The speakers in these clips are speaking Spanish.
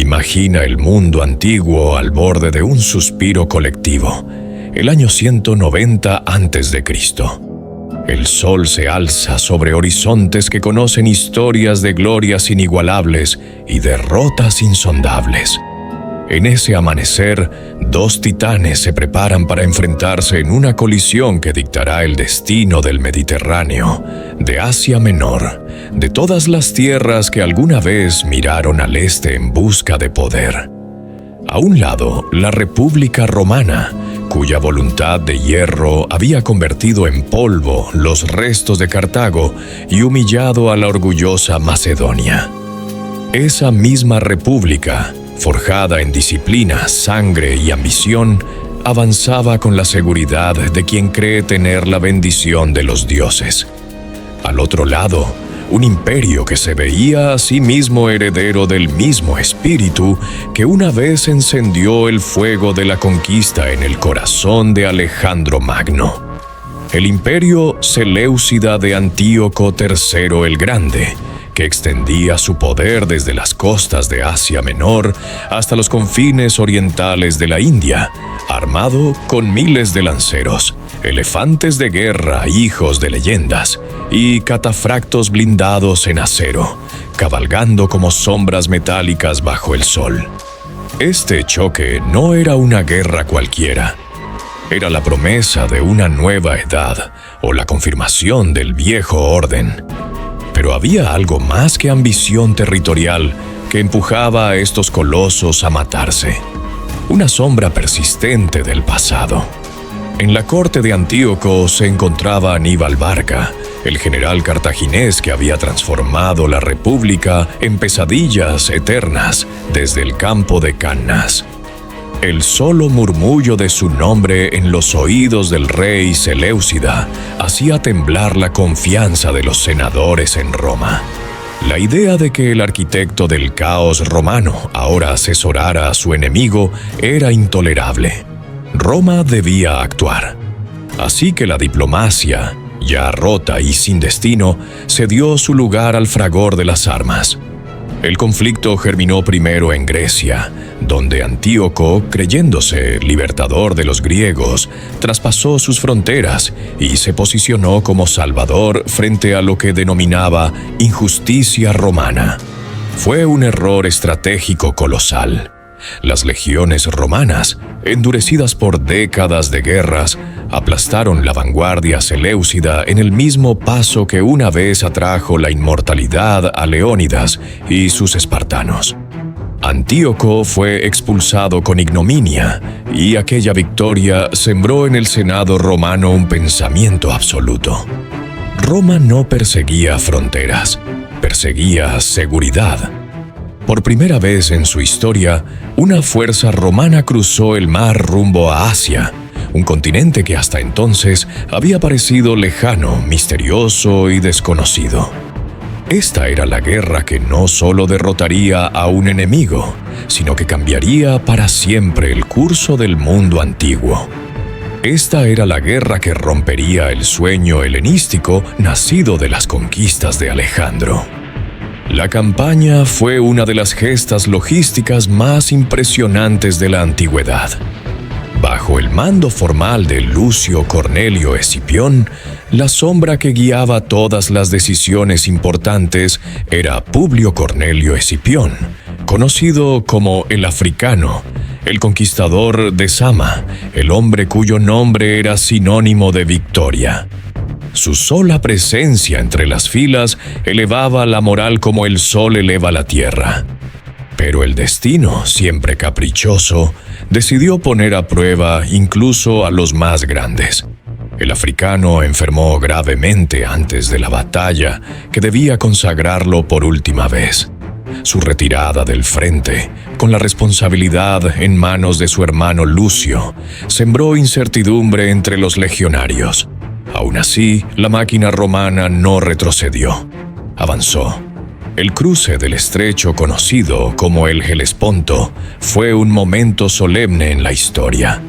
Imagina el mundo antiguo al borde de un suspiro colectivo, el año 190 a.C. El sol se alza sobre horizontes que conocen historias de glorias inigualables y derrotas insondables. En ese amanecer, dos titanes se preparan para enfrentarse en una colisión que dictará el destino del Mediterráneo, de Asia Menor, de todas las tierras que alguna vez miraron al este en busca de poder. A un lado, la República Romana, cuya voluntad de hierro había convertido en polvo los restos de Cartago y humillado a la orgullosa Macedonia. Esa misma república, forjada en disciplina, sangre y ambición, avanzaba con la seguridad de quien cree tener la bendición de los dioses. Al otro lado, un imperio que se veía a sí mismo heredero del mismo espíritu que una vez encendió el fuego de la conquista en el corazón de Alejandro Magno. El imperio seleucida de Antíoco III el Grande, que extendía su poder desde las costas de Asia Menor hasta los confines orientales de la India, armado con miles de lanceros, elefantes de guerra hijos de leyendas y catafractos blindados en acero, cabalgando como sombras metálicas bajo el sol. Este choque no era una guerra cualquiera. Era la promesa de una nueva edad o la confirmación del viejo orden. Pero había algo más que ambición territorial que empujaba a estos colosos a matarse. Una sombra persistente del pasado. En la corte de Antíoco se encontraba Aníbal Barca, el general cartaginés que había transformado la república en pesadillas eternas desde el campo de Cannas. El solo murmullo de su nombre en los oídos del rey Seleucida hacía temblar la confianza de los senadores en Roma. La idea de que el arquitecto del caos romano ahora asesorara a su enemigo era intolerable. Roma debía actuar. Así que la diplomacia, ya rota y sin destino, cedió su lugar al fragor de las armas. El conflicto germinó primero en Grecia, donde Antíoco, creyéndose libertador de los griegos, traspasó sus fronteras y se posicionó como salvador frente a lo que denominaba injusticia romana. Fue un error estratégico colosal. Las legiones romanas, endurecidas por décadas de guerras, aplastaron la vanguardia seleucida en el mismo paso que una vez atrajo la inmortalidad a Leónidas y sus espartanos. Antíoco fue expulsado con ignominia, y aquella victoria sembró en el Senado romano un pensamiento absoluto. Roma no perseguía fronteras, perseguía seguridad. Por primera vez en su historia, una fuerza romana cruzó el mar rumbo a Asia, un continente que hasta entonces había parecido lejano, misterioso y desconocido. Esta era la guerra que no solo derrotaría a un enemigo, sino que cambiaría para siempre el curso del mundo antiguo. Esta era la guerra que rompería el sueño helenístico nacido de las conquistas de Alejandro. La campaña fue una de las gestas logísticas más impresionantes de la antigüedad. Bajo el mando formal de Lucio Cornelio Escipión, la sombra que guiaba todas las decisiones importantes era Publio Cornelio Escipión, conocido como el Africano, el conquistador de Sama, el hombre cuyo nombre era sinónimo de victoria. Su sola presencia entre las filas elevaba la moral como el sol eleva la tierra. Pero el destino, siempre caprichoso, decidió poner a prueba incluso a los más grandes. El africano enfermó gravemente antes de la batalla que debía consagrarlo por última vez. Su retirada del frente, con la responsabilidad en manos de su hermano Lucio, sembró incertidumbre entre los legionarios. Aún así, la máquina romana no retrocedió. Avanzó. El cruce del estrecho conocido como el Helesponto fue un momento solemne en la historia.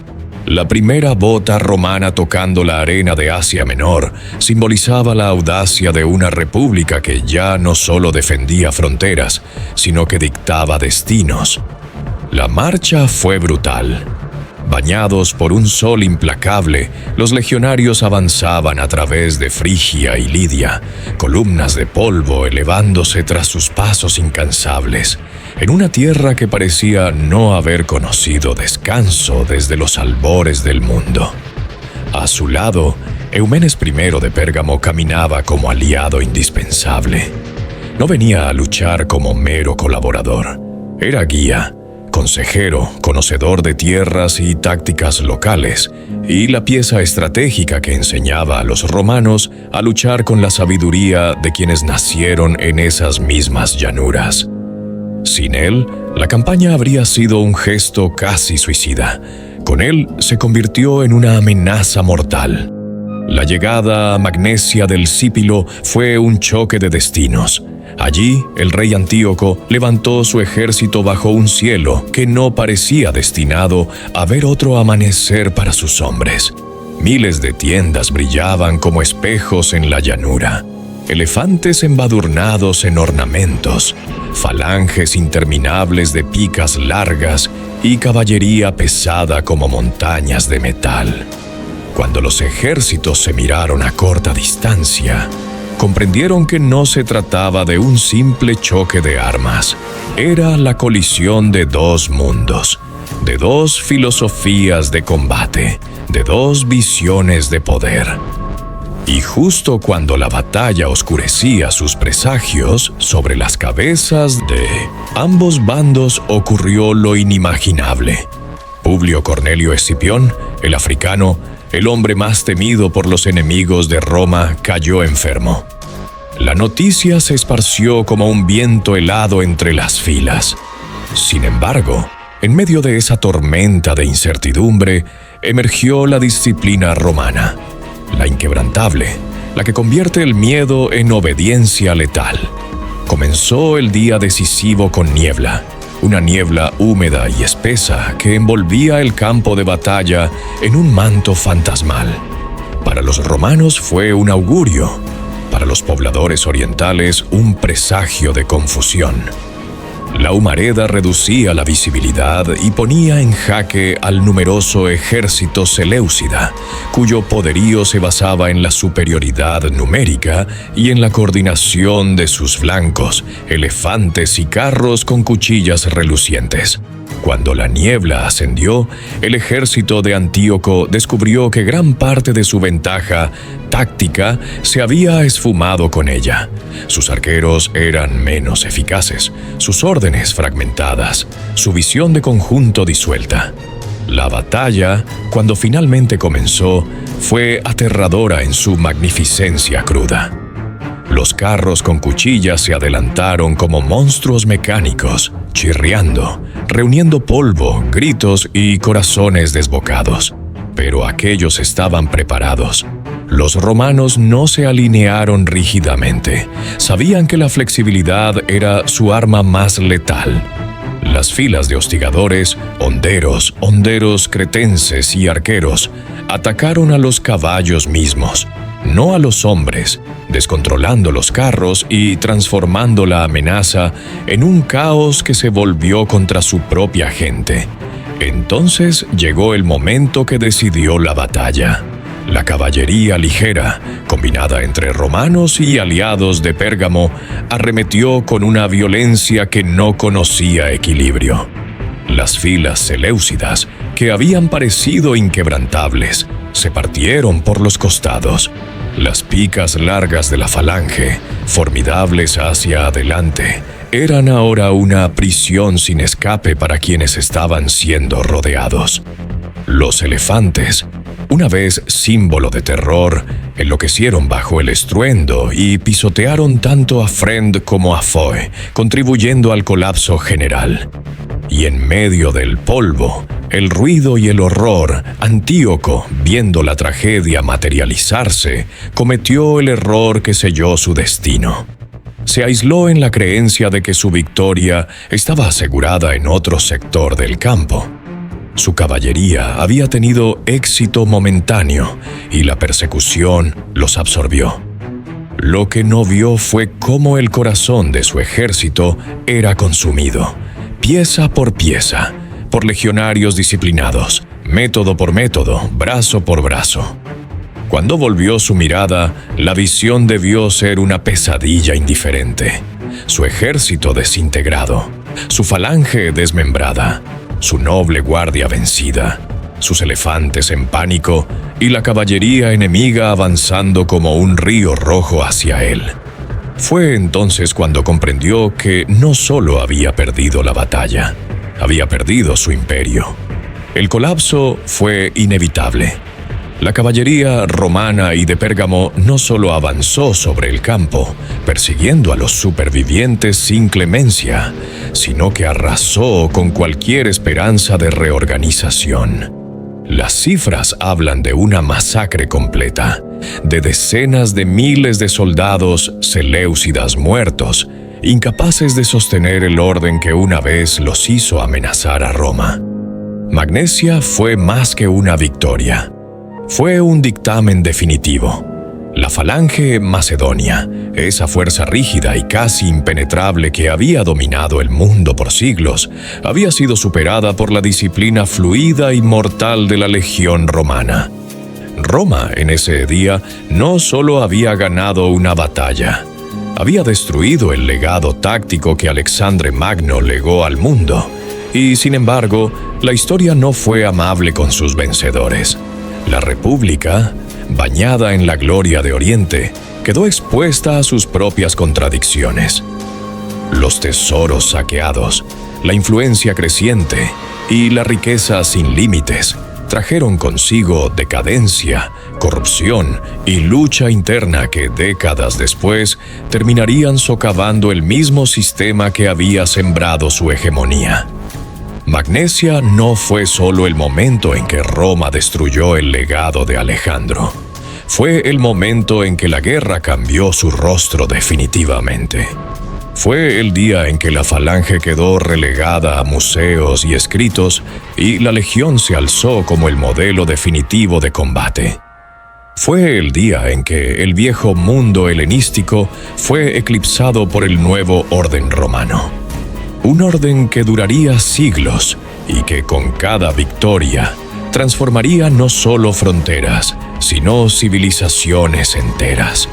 La primera bota romana tocando la arena de Asia Menor simbolizaba la audacia de una república que ya no solo defendía fronteras, sino que dictaba destinos. La marcha fue brutal. Bañados por un sol implacable, los legionarios avanzaban a través de Frigia y Lidia, columnas de polvo elevándose tras sus pasos incansables, en una tierra que parecía no haber conocido descanso desde los albores del mundo. A su lado, Eumenes I de Pérgamo caminaba como aliado indispensable. No venía a luchar como mero colaborador. Era guía, consejero, conocedor de tierras y tácticas locales, y la pieza estratégica que enseñaba a los romanos a luchar con la sabiduría de quienes nacieron en esas mismas llanuras. Sin él, la campaña habría sido un gesto casi suicida. Con él se convirtió en una amenaza mortal. La llegada a Magnesia del Sípilo fue un choque de destinos. Allí, el rey Antíoco levantó su ejército bajo un cielo que no parecía destinado a ver otro amanecer para sus hombres. Miles de tiendas brillaban como espejos en la llanura. Elefantes embadurnados en ornamentos, falanges interminables de picas largas y caballería pesada como montañas de metal. Cuando los ejércitos se miraron a corta distancia, comprendieron que no se trataba de un simple choque de armas. Era la colisión de dos mundos, de dos filosofías de combate, de dos visiones de poder. Y justo cuando la batalla oscurecía sus presagios, sobre las cabezas de ambos bandos ocurrió lo inimaginable. Publio Cornelio Escipión, el africano, el hombre más temido por los enemigos de Roma, cayó enfermo. La noticia se esparció como un viento helado entre las filas. Sin embargo, en medio de esa tormenta de incertidumbre, emergió la disciplina romana, la inquebrantable, la que convierte el miedo en obediencia letal. Comenzó el día decisivo con niebla, una niebla húmeda y espesa que envolvía el campo de batalla en un manto fantasmal. Para los romanos fue un augurio, para los pobladores orientales un presagio de confusión. La humareda reducía la visibilidad y ponía en jaque al numeroso ejército seleucida, cuyo poderío se basaba en la superioridad numérica y en la coordinación de sus flancos, elefantes y carros con cuchillas relucientes. Cuando la niebla ascendió, el ejército de Antíoco descubrió que gran parte de su ventaja táctica se había esfumado con ella. Sus arqueros eran menos eficaces, sus órdenes fragmentadas, su visión de conjunto disuelta. La batalla, cuando finalmente comenzó, fue aterradora en su magnificencia cruda. Los carros con cuchillas se adelantaron como monstruos mecánicos, chirriando, reuniendo polvo, gritos y corazones desbocados. Pero aquellos estaban preparados. Los romanos no se alinearon rígidamente. Sabían que la flexibilidad era su arma más letal. Las filas de hostigadores, honderos cretenses y arqueros atacaron a los caballos mismos, no a los hombres, descontrolando los carros y transformando la amenaza en un caos que se volvió contra su propia gente. Entonces llegó el momento que decidió la batalla. La caballería ligera, combinada entre romanos y aliados de Pérgamo, arremetió con una violencia que no conocía equilibrio. Las filas seleucidas, que habían parecido inquebrantables, se partieron por los costados. Las picas largas de la falange, formidables hacia adelante, eran ahora una prisión sin escape para quienes estaban siendo rodeados. Los elefantes, una vez símbolo de terror, enloquecieron bajo el estruendo y pisotearon tanto a Frend como a Foe, contribuyendo al colapso general. Y en medio del polvo, el ruido y el horror, Antíoco, viendo la tragedia materializarse, cometió el error que selló su destino. Se aisló en la creencia de que su victoria estaba asegurada en otro sector del campo. Su caballería había tenido éxito momentáneo y la persecución los absorbió. Lo que no vio fue cómo el corazón de su ejército era consumido, pieza por pieza, por legionarios disciplinados, método por método, brazo por brazo. Cuando volvió su mirada, la visión debió ser una pesadilla indiferente. Su ejército desintegrado, su falange desmembrada, su noble guardia vencida, sus elefantes en pánico y la caballería enemiga avanzando como un río rojo hacia él. Fue entonces cuando comprendió que no solo había perdido la batalla, había perdido su imperio. El colapso fue inevitable. La caballería romana y de Pérgamo no solo avanzó sobre el campo, persiguiendo a los supervivientes sin clemencia, sino que arrasó con cualquier esperanza de reorganización. Las cifras hablan de una masacre completa, de decenas de miles de soldados seleucidas muertos, incapaces de sostener el orden que una vez los hizo amenazar a Roma. Magnesia fue más que una victoria. Fue un dictamen definitivo. La falange macedonia, esa fuerza rígida y casi impenetrable que había dominado el mundo por siglos, había sido superada por la disciplina fluida y mortal de la legión romana. Roma, en ese día, no solo había ganado una batalla, había destruido el legado táctico que Alexandre Magno legó al mundo. Y, sin embargo, la historia no fue amable con sus vencedores. La República, bañada en la gloria de Oriente, quedó expuesta a sus propias contradicciones. Los tesoros saqueados, la influencia creciente y la riqueza sin límites trajeron consigo decadencia, corrupción y lucha interna que décadas después terminarían socavando el mismo sistema que había sembrado su hegemonía. Magnesia no fue solo el momento en que Roma destruyó el legado de Alejandro. Fue el momento en que la guerra cambió su rostro definitivamente. Fue el día en que la falange quedó relegada a museos y escritos y la legión se alzó como el modelo definitivo de combate. Fue el día en que el viejo mundo helenístico fue eclipsado por el nuevo orden romano. Un orden que duraría siglos y que con cada victoria transformaría no solo fronteras, sino civilizaciones enteras.